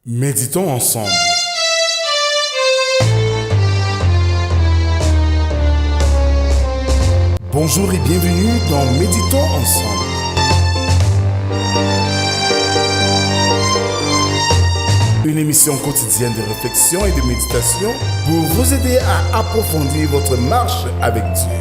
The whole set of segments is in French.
Méditons ensemble. Bonjour et bienvenue dans Méditons ensemble. Une émission quotidienne de réflexion et de méditation pour vous aider à approfondir votre marche avec Dieu.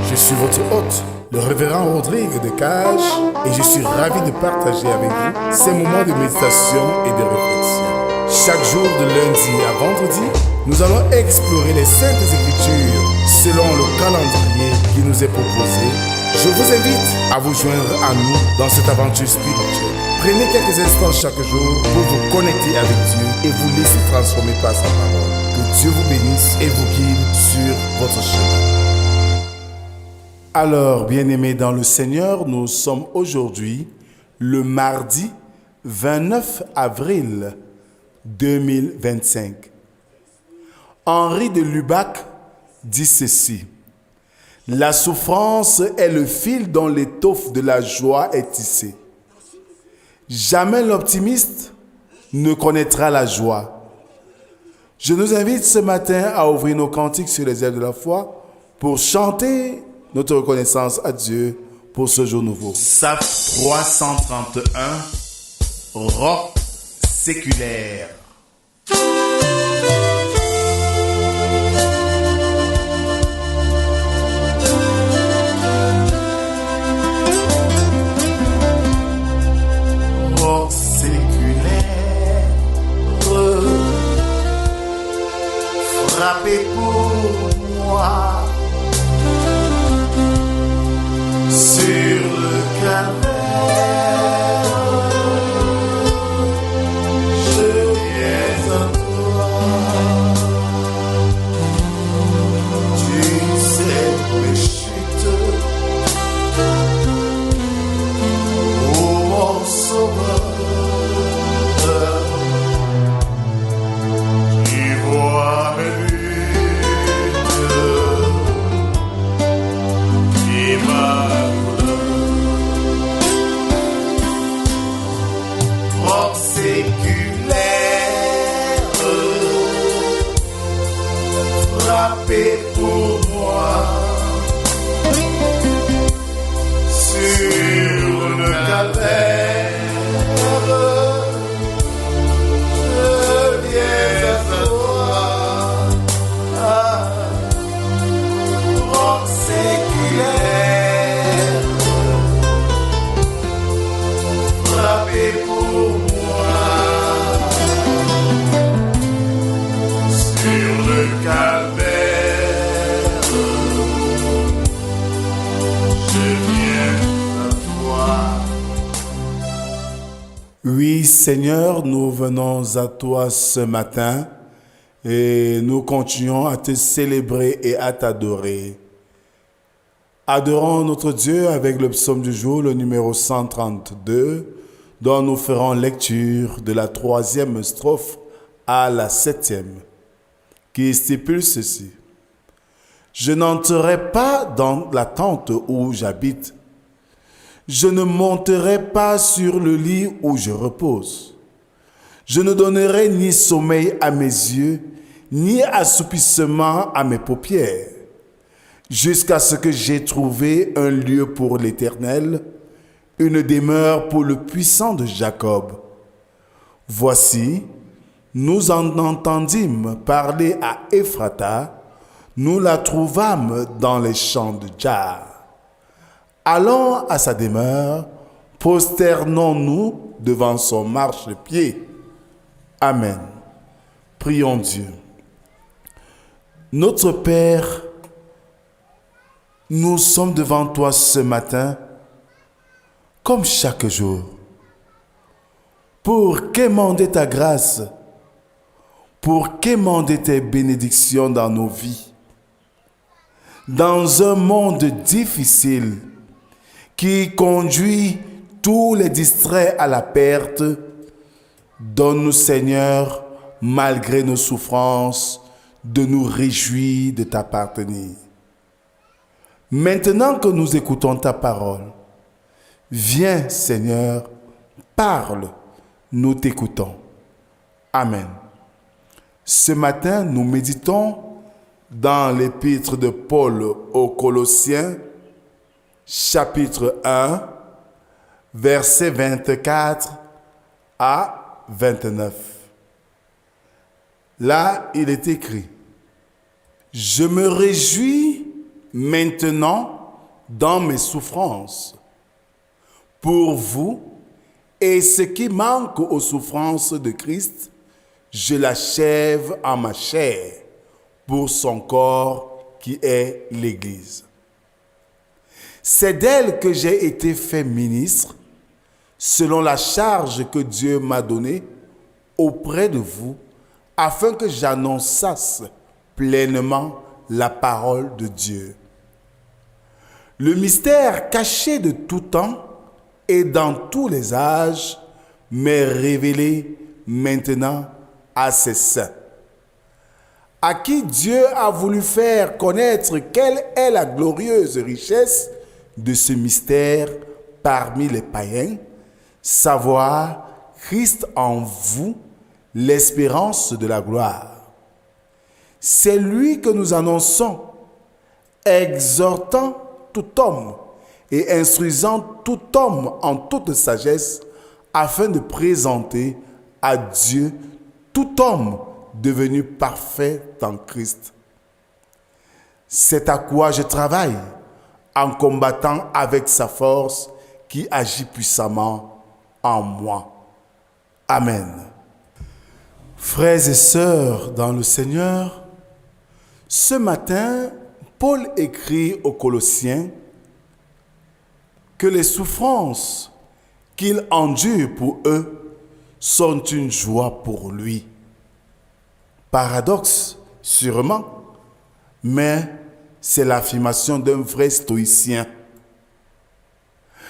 Je suis votre hôte, le révérend Rodrigue de Cage, et je suis ravi de partager avec vous ces moments de méditation et de réflexion. Chaque jour de lundi à vendredi, nous allons explorer les Saintes Écritures selon le calendrier qui nous est proposé. Je vous invite à vous joindre à nous dans cette aventure spirituelle. Prenez quelques instants chaque jour pour vous connecter avec Dieu et vous laisser transformer par sa parole. Que Dieu vous bénisse et vous guide sur votre chemin. Alors, bien-aimés dans le Seigneur, nous sommes aujourd'hui le mardi 29 avril 2025. Henri de Lubac dit ceci: la souffrance est le fil dont l'étoffe de la joie est tissée. Jamais l'optimiste ne connaîtra la joie. Je nous invite ce matin à ouvrir nos cantiques sur les ailes de la foi pour chanter notre reconnaissance à Dieu pour ce jour nouveau. Psaume 331, roc séculaire. Roc séculaire, frappez pour moi. Sur le calvaire, je viens à toi. Tu sais mes chutes, ô mon sauveur. Tu vois mes luttes, qui m'a séculaire, frappez pour moi. Sur le calvaire, je viens à toi. Roc séculaire, frappez pour moi. Oui, Seigneur, nous venons à toi ce matin et nous continuons à te célébrer et à t'adorer. Adorons notre Dieu avec le psaume du jour, le numéro 132, dont nous ferons lecture de la 3e strophe à la 7e, qui stipule ceci: je n'entrerai pas dans la tente où j'habite. Je ne monterai pas sur le lit où je repose. Je ne donnerai ni sommeil à mes yeux, ni assoupissement à mes paupières, jusqu'à ce que j'aie trouvé un lieu pour l'Éternel, une demeure pour le puissant de Jacob. Voici, nous en entendîmes parler à Ephrata, nous la trouvâmes dans les champs de Jar. Allons à sa demeure, prosternons-nous devant son marchepied. Amen. Prions Dieu. Notre Père, nous sommes devant toi ce matin, comme chaque jour, pour quémander ta grâce, pour quémander tes bénédictions dans nos vies. Dans un monde difficile, qui conduit tous les distraits à la perte, donne-nous, Seigneur, malgré nos souffrances, de nous réjouir de t'appartenir. Maintenant que nous écoutons ta parole, Viens, Seigneur, parle, nous t'écoutons. Amen. Ce matin, nous méditons dans l'épître de Paul aux Colossiens, chapitre 1, versets 24 à 29. Là, il est écrit: « Je me réjouis maintenant dans mes souffrances pour vous, et ce qui manque aux souffrances de Christ, je l'achève en ma chair pour son corps qui est l'Église. C'est d'elle que j'ai été fait ministre, selon la charge que Dieu m'a donnée auprès de vous, afin que j'annonçasse pleinement la parole de Dieu. Le mystère caché de tout temps et dans tous les âges m'est révélé maintenant à ses saints, à qui Dieu a voulu faire connaître quelle est la glorieuse richesse de ce mystère parmi les païens, savoir Christ en vous, l'espérance de la gloire. C'est lui que nous annonçons, exhortant tout homme et instruisant tout homme en toute sagesse, afin de présenter à Dieu tout homme devenu parfait en Christ. C'est à quoi je travaille en combattant avec sa force qui agit puissamment en moi. Amen. Frères et sœurs dans le Seigneur, ce matin, Paul écrit aux Colossiens que les souffrances qu'il endure pour eux sont une joie pour lui. Paradoxe, sûrement, mais c'est l'affirmation d'un vrai stoïcien.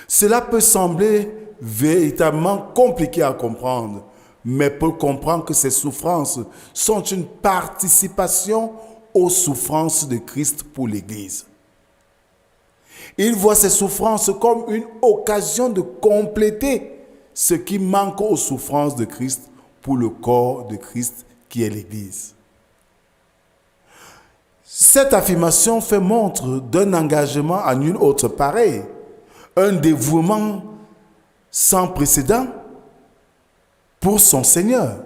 Cela peut sembler véritablement compliqué à comprendre, mais Paul comprend que ces souffrances sont une participation aux souffrances de Christ pour l'Église. Il voit ces souffrances comme une occasion de compléter ce qui manque aux souffrances de Christ pour le corps de Christ qui est l'Église. Cette affirmation fait montre d'un engagement à nul autre pareil, un dévouement sans précédent pour son Seigneur.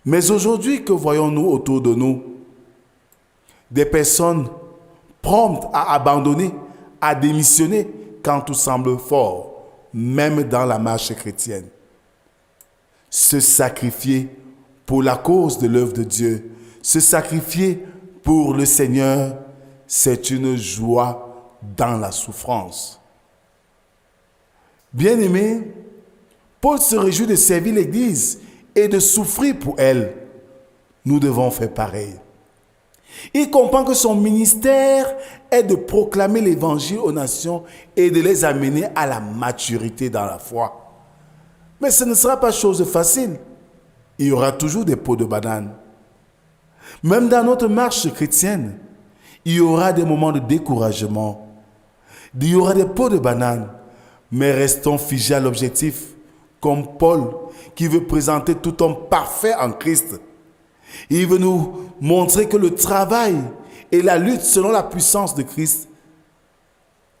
Mais aujourd'hui, que voyons-nous autour de nous? Des personnes promptes à abandonner, à démissionner quand tout semble fort, même dans la marche chrétienne. Se sacrifier pour la cause de l'œuvre de Dieu, se sacrifier pour le Seigneur, c'est une joie dans la souffrance. Bien-aimés, Paul se réjouit de servir l'Église et de souffrir pour elle. Nous devons faire pareil. Il comprend que son ministère est de proclamer l'Évangile aux nations et de les amener à la maturité dans la foi. Mais ce ne sera pas chose facile. Il y aura toujours des peaux de banane. Même dans notre marche chrétienne, il y aura des moments de découragement. Il y aura des peaux de banane. Mais restons figés à l'objectif, comme Paul, qui veut présenter tout homme parfait en Christ. Il veut nous montrer que le travail et la lutte selon la puissance de Christ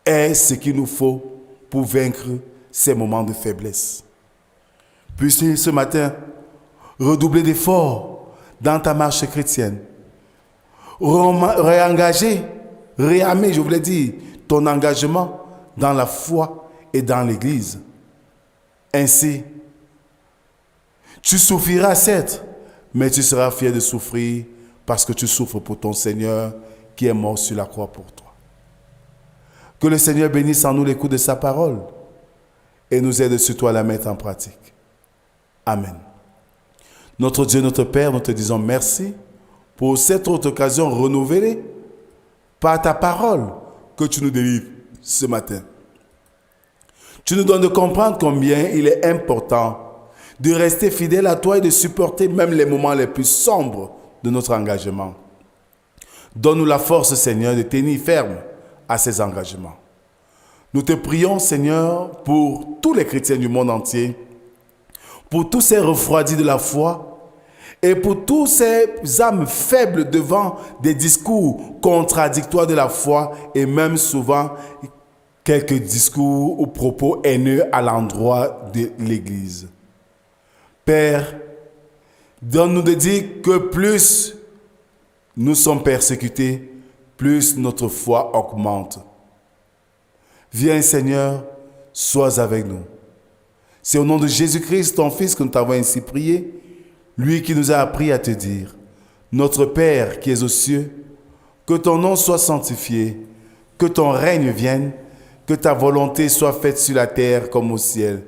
est ce qu'il nous faut pour vaincre ces moments de faiblesse. Puisses ce matin redoubler d'efforts dans ta marche chrétienne. Réengager, réarmer, je voulais dire, ton engagement dans la foi et dans l'Église. Ainsi, tu souffriras certes, mais tu seras fier de souffrir parce que tu souffres pour ton Seigneur qui est mort sur la croix pour toi. Que le Seigneur bénisse en nous l'écoute de sa parole et nous aide surtout à la mettre en pratique. Amen. Notre Dieu, notre Père, nous te disons merci pour cette autre occasion renouvelée par ta parole que tu nous délivres ce matin. Tu nous donnes de comprendre combien il est important de rester fidèle à toi et de supporter même les moments les plus sombres de notre engagement. Donne-nous la force, Seigneur, de tenir ferme à ces engagements. Nous te prions, Seigneur, pour tous les chrétiens du monde entier, pour tous ces refroidis de la foi et pour tous ces âmes faibles devant des discours contradictoires de la foi et même souvent quelques discours ou propos haineux à l'endroit de l'Église. Père, donne-nous de dire que plus nous sommes persécutés, plus notre foi augmente. Viens Seigneur, sois avec nous. C'est au nom de Jésus-Christ, ton Fils, que nous t'avons ainsi prié, lui qui nous a appris à te dire, notre Père qui es aux cieux, que ton nom soit sanctifié, que ton règne vienne, que ta volonté soit faite sur la terre comme au ciel.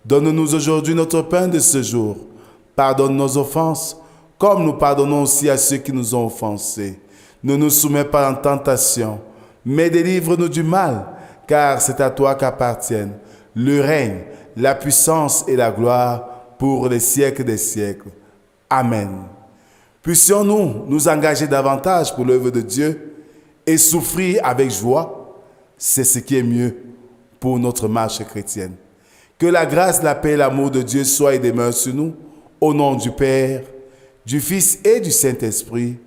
Donne-nous aujourd'hui notre pain de ce jour. Pardonne nos offenses, comme nous pardonnons aussi à ceux qui nous ont offensés. Ne nous soumets pas en tentation, mais délivre-nous du mal, car c'est à toi qu'appartiennent le règne, la puissance et la gloire pour les siècles des siècles. Amen. Puissions-nous nous engager davantage pour l'œuvre de Dieu et souffrir avec joie. C'est ce qui est mieux pour notre marche chrétienne. Que la grâce, la paix et l'amour de Dieu soient et demeurent sur nous, au nom du Père, du Fils et du Saint-Esprit,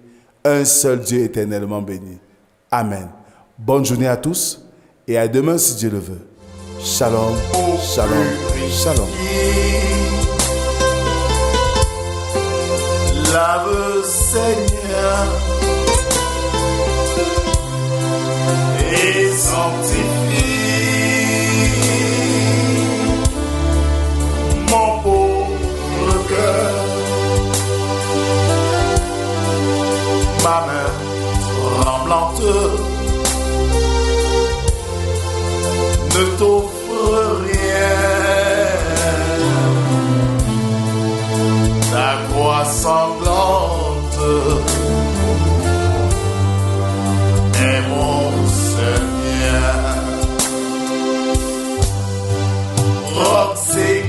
un seul Dieu éternellement béni. Amen. Bonne journée à tous et à demain si Dieu le veut. Shalom, shalom, shalom. Lave Seigneur et sanctifie mon pauvre cœur, ma main tremblante ne t'offre rien, ta croix sanglante est mon Seigneur. Roc, c'est